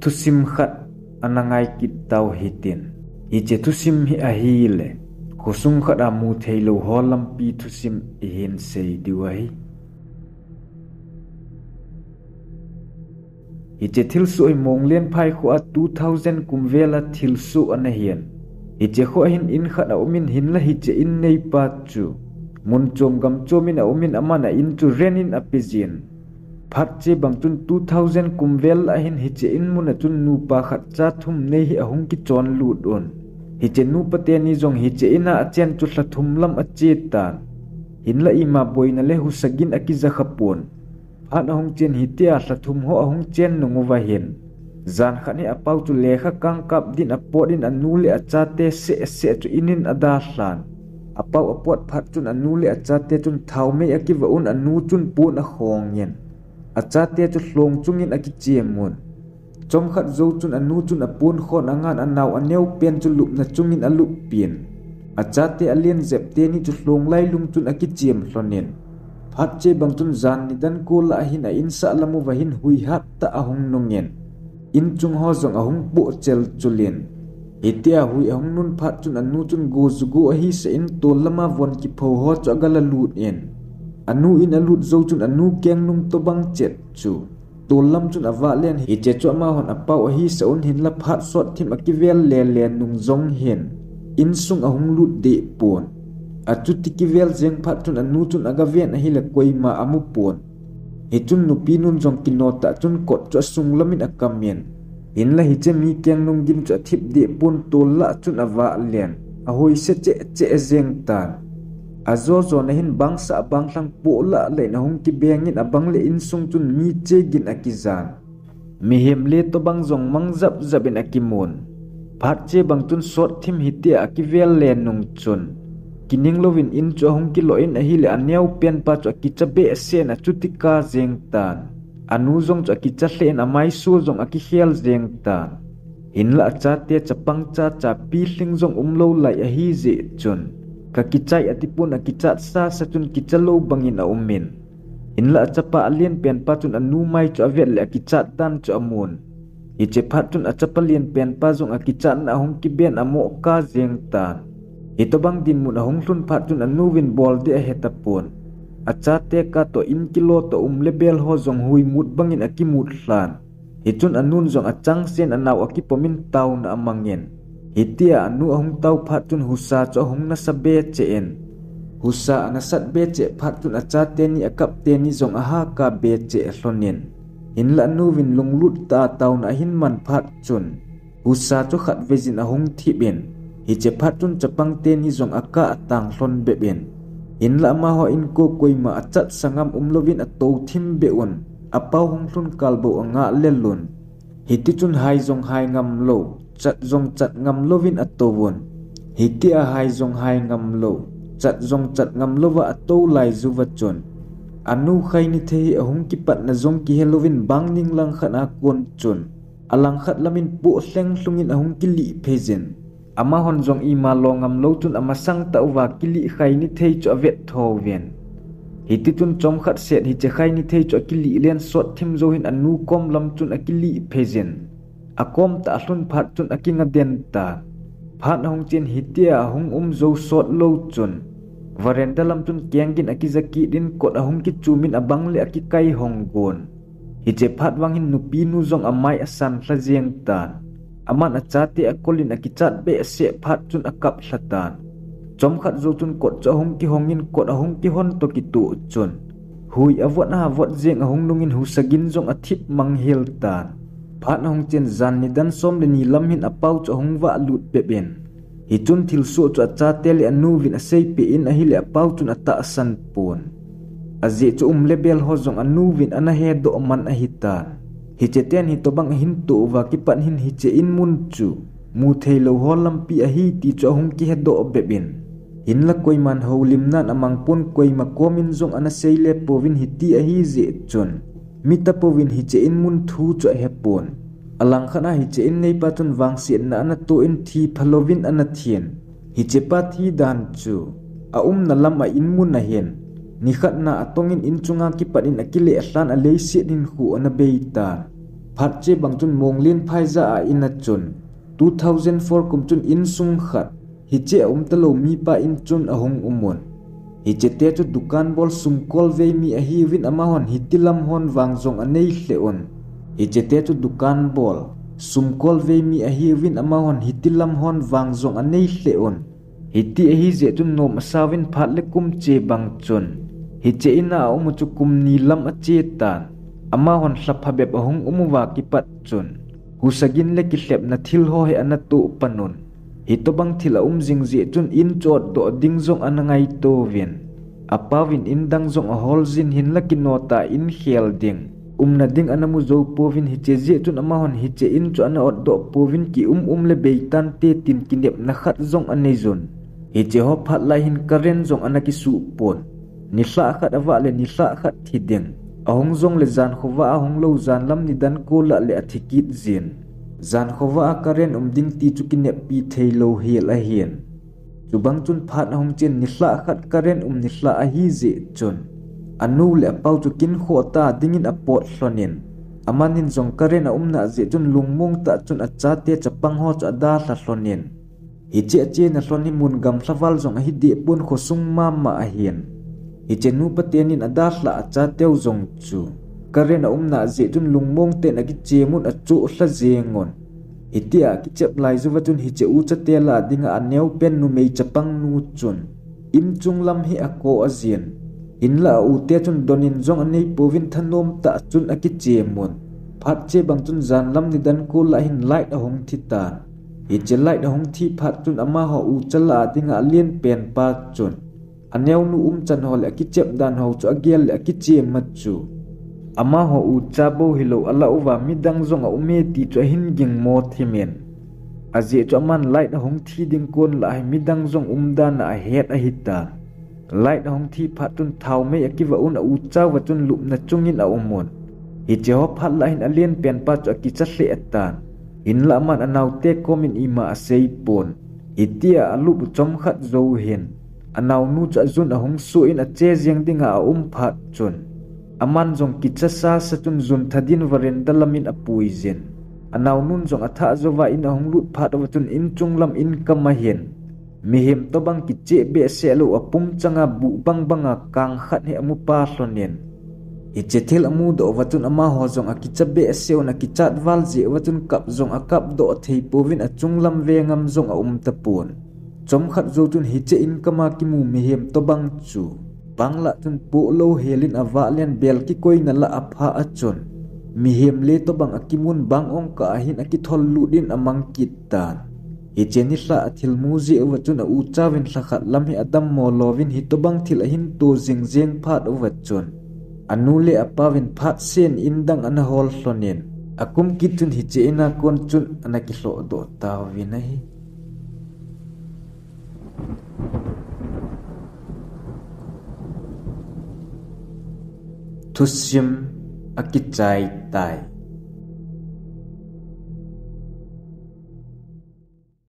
thusim khat anangai kit tau hitin iche thusim hi ahile khusung khat amu theilo holam pi thusim ihin sei diwahi iche thilsu i monglen phai khu a 2000 kumvela thilsu anahian iche kho hin in khat aumin hin la hiche in nei pa chu mun chom gam chomin aumin amana in chu renin apizin phat che bangchun 2000 kumvel a hin hiche in mun achun nu pa khat cha thum nei hi ahung ki chon lut on hiche nu pate ni jong hiche ina achen chu thla thum lam a che tan hin la ima boina le hu sagin akiza khapon phat ahung chen hitia thla thum ho ahung chen nungu wa hin zan khani apau chu lekha kang kap din apodin anu le acha te se chu inin ada hlan apau apot phat chun anu le acha te chun thau me akiwa un anu chun pun a khong yen acha te chu hlong chungin akichemun chom khat zo chun anu chun apun khon angan anau aneu pen chu lup na chungin alup pin acha te alien zep te ni chu hlong lai lung chun akichem hlonen phat che bang chun zan ni dan ko la hin a insa lamu wa hin hui hap ta ahung nungen in chung ho zong ahung po chel chulin itia hui ahung nun phat chun anu chun go zugo hi se in to lama von ki pho ho cho gala lut en anu in alut zo chun anu keng nung to bang chet chu to lam chun awa len hi che cho ma hon apau hi se on hin la phat sot thim akivel le nung zong hen in sung ahung lut de pon achuti kivel jeng phat chun anu chun agaven hi la koima amu pon hi chun nu pinun jong kinota chun kot cho sung lamin akamen in la hi che mi keng nung dim cho thip de pon to la chun awa len a hoi se che jeng tan azo na hin bangsa banglang po la le na hung ki bengin abang le in sung chun mi che gin akizan mi hem le to bang jong mang zap zabin akimon phat che bang chun sot thim hitia akivel le nung chun kining lovin in cho hung ki lo in a hi le aneu pen pa cho ki chabe se na chutika jeng tan anu jong cho ki cha hlen amai su jong aki khel jeng tan in la cha te chapang cha pi hling jong umlo lai a hi je chun ka kichai atipun akichat sa chun kichalo bangin a umin in la chapa alien pen pa chun anu mai cho avet le akichat tan cho amun iche phat chun achapa lien pen pa jong akichat na hung ki ben amo ka jeng tan itobang din mun ahung hlun phat chun anu win bol de hetapon acha te ka to in kilo to lebel ho jong hui mut bangin akimut hlan hichun anun jong achang sen anaw akipomin taw na amangen hitia anu ahung tau phat chun husa cho hung na sabe chen husa na sat be che phat chun acha te ni akap te ni jong aha ka be che hlonin in la nu win lunglut ta taw na hin man phat chun husa cho khat vejin ahung thibin hi che phat chun chapang te ni jong aka atang hlon be ben in la ma ho in ko koima achat sangam umlovin ato thim be un apau hung hlun kalbo anga lelun hiti chun hai jong hai ngam lo chat jong chat ngam lovin atovon hitia hai jong hai ngam lo chat jong chat ngam lova ato lai zuwachon anu khaini the ahung ki pat na jong ki helovin bang ning lang khana kon chun alang khat lamin pu hleng hlungin ahung ki li phejen ama hon jong i ma lo ngam lo chun ama sang ta wa ki li khaini thei cho vet thoven hiti chun chom khat set hi che khaini thei cho ki li len sot thim zo hin anu kom lam chun akili phejen akom ta hlun phat chun akinga den ta phat hong chen hitia hung zo sot lo chun varenda lam chun kyangin akizaki din kot ahung ki chumin abang le akikai hong gon hi che phat wangin nupi nu jong amai asan hla jeng tan aman achate akolin akichat be se phat chun akap hlatan chom khat zo chun kot cho hung ki hongin kot ahung ki hon to ki tu chun hui avot na avot jeng ahung nungin husagin jong athip manghel tan phat hong chen zan ni dan som le ni lam hin apau cho hung wa lut pe ben hi chun thil so cho cha tel anu vin a sei pe in a hi le apau chun ata san pon aje chu lebel ho jong anu vin ana he do man a hita hi che ten hi to bang hin tu wa ki pan hin hi che in mun chu mu theilo ho lam pi a hi ti cho hung ki he do be ben in la koi man ho lim nan amang pon koi ma komin jong ana sei le povin hi ti a hi je chun mita povin hi che in mun thu cho he pon alang khana hi che in nei pa chun wang sien na ana to in thi phalovin ana thien hi che pa thi dan chu a na lam a in mun na hen ni khat na atongin in chunga ki patin akile hlan a leisi din khu ana beita phat che bang chun mong lien phai za a in a chun 2004 kum chun in sung khat hi che talo mi pa in chun a hong umon hi che te chu dukan bol sum kol ve mi a hi win ama hon hi tilam hon wang zong anei hle on hi che te chu dukan bol sum kol ve mi a hi win ama hon hi tilam hon wang zong anei hle on hi ti a hi je chun nom asawin phat le kum che bang chun hi che ina umu chu kum ni lam a che tan ama hon hlapha bep a hong umuwa ki pat chun husagin le ki hlep na thil ho he anatu panon hi to bang thila jing je chun in chot do ding zong anangai to vin apawin in dang zong a hol zin hin la kinota in khel ding na ding anamu zo povin hi che je chun ama hon hi che in chu ana ot do povin ki le beitan te tin kinep na khat zong anei zon hi che ho phat lai hin karen zong anaki su pon ni hla khat awa le ni hla khat thi ding ahong zong le zan khowa ahong lo zan lam ni dan ko la le athikit zin zan khowa karen ding ti chu kinep pi theilo hel a hian chubang chun phat ahong chen ni hla khat karen ni hla a hi je chun anu le pau chu kin khota dingin apot hlonin amanin zong karen na je chun lungmung ta chun acha te chapang ho cha da hla hlonin hi che na hloni mun gam hlawal zong hi de pun khosung ma a hian hi chenu patenin ada hla acha teu zong chu karen na je chun lungmung te na ki chemun a chu hla zengon itia ki chep lai zuwa chun hi che u cha te la dinga aneu pen nu mei chapang nu chun im chung lam hi ako azien in la u te chun donin zong anei povin thanom ta chun aki chemun phat che bang chun zan lam ni dan ko la hin light a hong thitan hi che light a hong thi phat chun ama ho u chala dinga lien pen pa chun aneu nu chan hol aki chep dan ho chu agel aki chem mat chu ama ho u chabo hilo ala uwa midang zong a ume ti chu hin ging mo thimen aje chu man light a hong thi ding kon la hi midang zong dan a het a hita light a hong thi phat tun thau me akiwa a u chawa chun lup na chungin a umon hi che ho phat la hin alien pen pa chu aki cha hle atan in la man anaw te komin ima a sei pon itia alu bu chom khat zo hin anaw nu cha zun a hong su in a che jeng dinga a phat chun aman zong kicha sa sa chun zun thadin waren dalamin a puizen anaw nun zong atha zowa in a hong lut phat wa chun in chunglam in kama hen mi hem to bang ki che be se lo apum changa bu bang banga kang khat he amu pa hlonen i che thil amu do wa chun ama ho zong a kicha be se ona kichat wal je wa chun kap zong a kap do thei povin a chunglam ve ngam zong a tapun chom khat zo chun hi che in kama ki mu mi hem to bang chu bangla chun pu lo helin awa len bel ki koi na la apha a chun mi hem le to bang akimun bang ong ka hin akithol ludin amang kitan hi cheni hla athil mu ji wa chun a u chawin hla khat lam hi adam mo lovin hi to bang thil a hin to jing jeng phat wa chun anu le apawin phat sen indang ana hol hlonin akum ki chun hi che ina kon chun anaki hlo do taw vinai thusim akichai tai